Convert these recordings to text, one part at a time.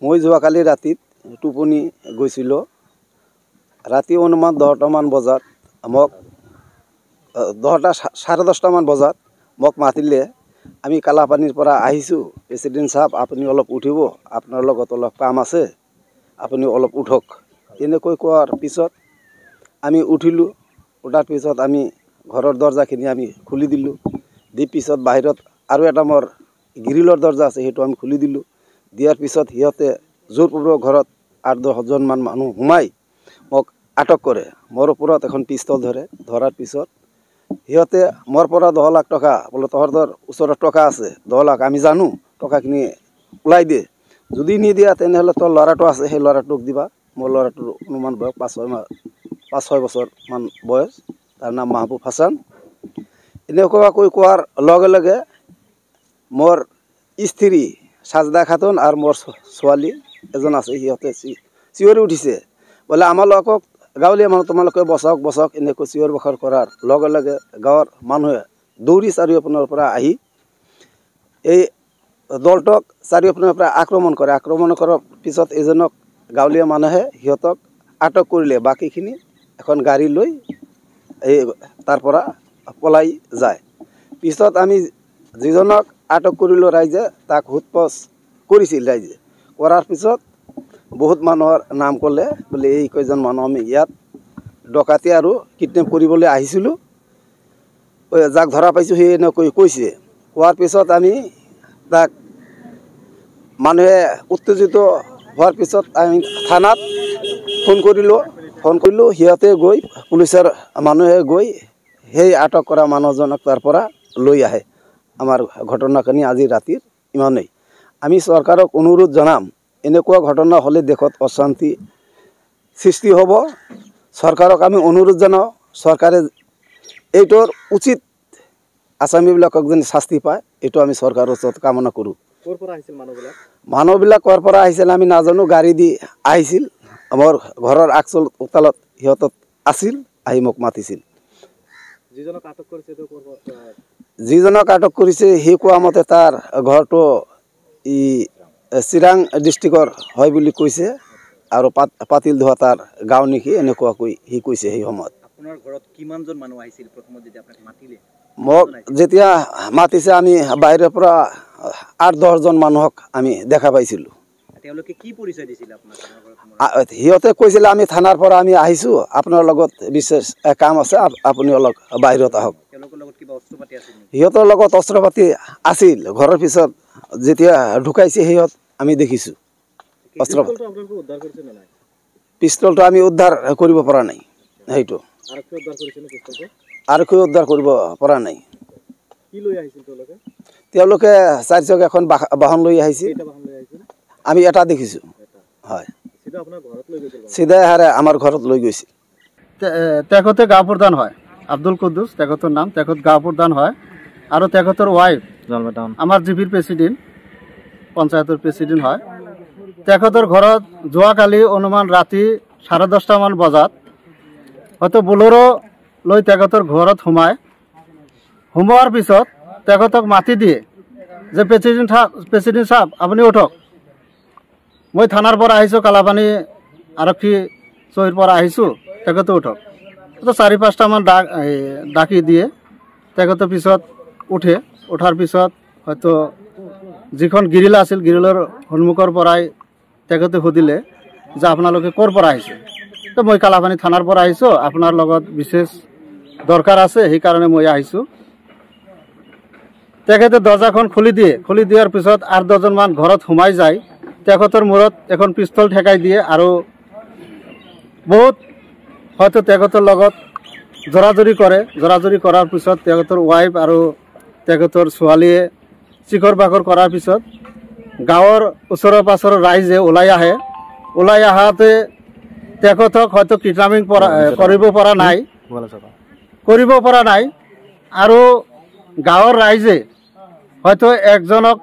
মই যোৱাকালি ৰাতিত টোপনি গৈছিলোঁ। ৰাতি অনুমান 10টামান বজাত মোক চাৰে 10টামান বজাত মোক মাতিলে, আমি কালাপানীৰ পৰা আহিছোঁ, প্ৰেচিডেণ্ট সাহেব আপুনি অলপ উঠিব, আপোনাৰ লগত অলপ কাম আছে, আপুনি অলপ উঠক। তেনেকৈ কোৱাৰ পিছত আমি উঠিলোঁ। উঠাৰ পিছত আমি ঘৰৰ দৰ্জাখিনি আমি খুলি দিলোঁ। দি পিছত বাহিৰত আৰু এটা মোৰ গ্ৰিলৰ দৰ্জা আছে, সেইটো আমি খুলি দিলোঁ। দিয়াৰ পিছত সিহঁতে জোৰপূৰ্বক ঘৰত 8-10জনমান মানুহ সোমাই মোক আটক কৰে। মোৰ ওপৰত এখন পিষ্টল ধৰে। ধৰাৰ পিছত সিহঁতে মোৰ পৰা 10 লাখ টকা, বোলে তহঁতৰ ওচৰত টকা আছে 10 লাখ, আমি জানো, টকাখিনি ওলাই দে, যদি নিদিয়া তেনেহ'লে তোৰ ল'ৰাটো আছে, সেই ল'ৰাটোক দিবা। মোৰ ল'ৰাটোৰ অনুমান বয়স 5-6 বছৰমান বয়স, তাৰ নাম মাহবুব হাছান। এনেকুৱাকৈ কোৱাৰ লগে লগে মোৰ স্ত্ৰী সাজদা খাতুন আৰু মোৰ ছোৱালী এজন আছে, সিহঁতে চিঞৰি উঠিছে, বোলে আমালোকক গাঁৱলীয়া মানুহ তোমালোকে বচাওক বচাওক, এনেকৈ চিঞৰ বাখৰ কৰাৰ লগে লগে গাঁৱৰ মানুহে দৌৰি চাৰিওপিনৰ পৰা আহি এই দলটোক চাৰিওপিনৰ পৰা আক্ৰমণ কৰে। আক্ৰমণ কৰাৰ পিছত এজনক গাঁৱলীয়া মানুহে সিহঁতক আটক কৰিলে। বাকীখিনি এখন গাড়ী লৈ এই তাৰ পৰা পলাই যায়। পিছত আমি যিজনক আটক কৰিলোঁ ৰাইজে, তাক সোধপোছ কৰিছিল ৰাইজে। কৰাৰ পিছত বহুত মানুহৰ নাম ক'লে, বোলে এই কেইজন মানুহ আমি ইয়াত ডকাইতি আৰু কিডনেপ কৰিবলৈ আহিছিলোঁ, যাক ধৰা পাইছোঁ সেই এনেকৈ কৈছে। কোৱাৰ পিছত আমি তাক মানুহে উত্তেজিত হোৱাৰ পিছত আমি থানাত ফোন কৰিলোঁ। সিহঁতে গৈ পুলিচৰ মানুহে গৈ সেই আটক কৰা মানুহজনক তাৰ পৰা লৈ আহে। আমাৰ ঘটনাখিনি আজি ৰাতিৰ ইমানেই। আমি চৰকাৰক অনুৰোধ জনাম, এনেকুৱা ঘটনা হ'লে দেশত অশান্তি সৃষ্টি হ'ব। চৰকাৰক আমি অনুৰোধ জনাওঁ, চৰকাৰে এইটোৰ উচিত আসামীবিলাকক যেন শাস্তি পায়, এইটো আমি চৰকাৰৰ ওচৰত কামনা কৰোঁ। মানুহবিলাক ক'ৰ পৰা আহিছিল আমি নাজানো, গাড়ী দি আহিছিল। আমাৰ ঘৰৰ আগচল চোতালত সিহঁতত আছিল, আহি মোক মাতিছিল। যিজনক আটক কৰিছে সি কোৱা মতে তাৰ ঘৰটো চিৰাং ডিষ্ট্ৰিক্টৰ হয় বুলি কৈছে, আৰু পাতিল ধোৱা তাৰ গাঁও নেকি, এনেকুৱাকৈ সি কৈছে। সেই সময়ত আপোনাৰ ঘৰত কিমানজন মানুহ আহিছিল প্ৰথমত যেতিয়া আপোনাক মাতিলে? মোক যেতিয়া মাতিছে আমি বাহিৰৰ পৰা 8-10জন মানুহক আমি দেখা পাইছিলোঁ। তেওঁলোকে কি পৰিচয় দিছিল আপোনাক? সিহঁতে কৈছিলে আমি থানাৰ পৰা আমি আহিছোঁ, আপোনাৰ লগত বিশেষ কাম আছে, আপুনি অলপ বাহিৰত আহক। সিহঁতৰ লগত অস্ত্ৰ পাতি আছিল। ঘৰৰ পিছত যেতিয়া ঢুকাইছে সিহঁত আমি দেখিছোঁ। পিষ্টলটো আমি উদ্ধাৰ কৰিব পৰা নাই, সেইটো আৰক্ষী উদ্ধাৰ কৰিব পৰা নাই। তেওঁলোকে 4 চকীয়া এখন বাহন লৈ আহিছিল, আমি এটা দেখিছোঁ। হয়, চিধাই আমাৰ ঘৰত লৈ গৈছিল। তেখেতে গাঁও প্ৰধান হয়, আব্দুল কুদ্দুছ তেখেতৰ নাম। তেখেত গাঁও প্ৰধান হয় আৰু তেখেতৰ ৱাইফ আমাৰ জিপিৰ প্ৰেচিডেণ্ট, পঞ্চায়তৰ প্ৰেচিডেণ্ট হয়। তেখেতৰ ঘৰত যোৱাকালি অনুমান ৰাতি 10:30মান বজাত হয়তো বলেৰো লৈ তেখেতৰ ঘৰত সোমোৱাৰ পিছত তেখেতক মাতি দিয়ে যে প্ৰেচিডেণ্ট সাহেব আপুনি উঠক, মই থানাৰ পৰা আহিছোঁ, কালাপানী আৰক্ষী চহীৰ পৰা আহিছোঁ, তেখেতে উঠক। 4-5টামান ডাকি দিয়ে। তেখেতে পিছত উঠে। উঠাৰ পিছত হয়তো যিখন গ্ৰিল আছিল, গ্ৰিলৰ সন্মুখৰ পৰাই তেখেতে সুধিলে যে আপোনালোকে ক'ৰ পৰা আহিছে? তো মই কালাপানী থানাৰ পৰা আহিছোঁ, আপোনাৰ লগত বিশেষ দৰকাৰ আছে, সেইকাৰণে মই আহিছোঁ। তেখেতে দৰ্জাখন খুলি দিয়ে। খুলি দিয়াৰ পিছত 8-10জনমান ঘৰত সোমাই যায়। তেখেতৰ মূৰত এখন পিষ্টল ঠেকাই দিয়ে আৰু বহুত হয়তো তেখেতৰ লগত জৰাজৰি কৰে। জৰাজৰি কৰাৰ পিছত তেখেতৰ ৱাইফ আৰু তেখেতৰ ছোৱালীয়ে চিঞৰ বাখৰ কৰাৰ পিছত গাঁৱৰ ওচৰৰ পাছৰৰ ৰাইজে ওলাই আহে। ওলাই আহাতে তেখেতক হয়তো কিডনেপিং কৰিব পৰা নাই আৰু গাঁৱৰ ৰাইজে হয়তো একজনক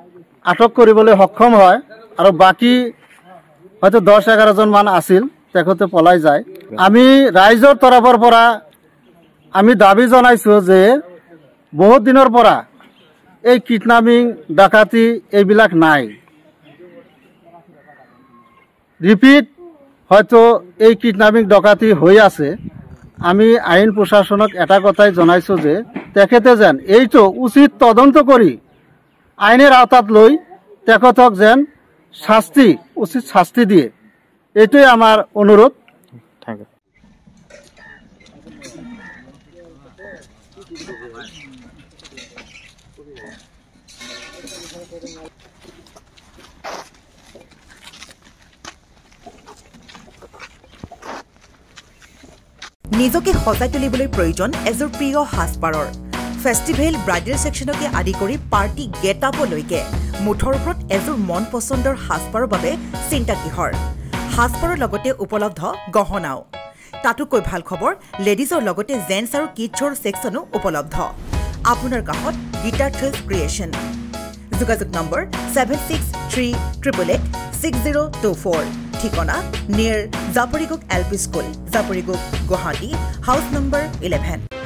আটক কৰিবলৈ সক্ষম হয় আৰু বাকী হয়তো 10-11জনমান আছিল, তেখেতে পলাই যায়। আমি ৰাইজৰ তৰফৰ পৰা আমি দাবী জনাইছোঁ যে বহুত দিনৰ পৰা এই কিডনেপিং ডাকাতি এইবিলাক নাই। রিপিট হয়তো এই কিডন্যাপিং ডকাতি হয়ে আছে আমি আইন প্রশাসনক এটা কথাই জানাইছো যে তেখেতে যেন এইটো উচিত তদন্ত করি আইনের আওতাত লৈ তেখেতক যেন উচিত শাস্তি দিয়ে এইটোই আমার অনুরোধ। Thank you. নিজকে সজাই তুলিবলৈ প্ৰয়োজন এযোৰ প্ৰিয় সাজপাৰৰ ফেষ্টিভেল ব্ৰাইডেল ছেকশ্যনকে আদি কৰি পাৰ্টি গেট আপলৈকে মুঠৰ ওপৰত এযোৰ মন পচন্দৰ সাজপাৰৰ বাবে চিন্তা কিহৰ সাজপাৰৰ লগতে উপলব্ধ গহনাও তাতোকৈ ভাল খবৰ লেডিজৰ লগতে জেন্টছ আৰু কিডছৰ ছেকশ্যনো উপলব্ধ আপোনাৰ কাষত গীতাৰ থ্ৰিলছ ক্ৰিয়েশ্যন যোগাযোগ নম্বৰ 7638886024 ঠিকনা near Japorigog LP school Japorigog Guwahati house number 11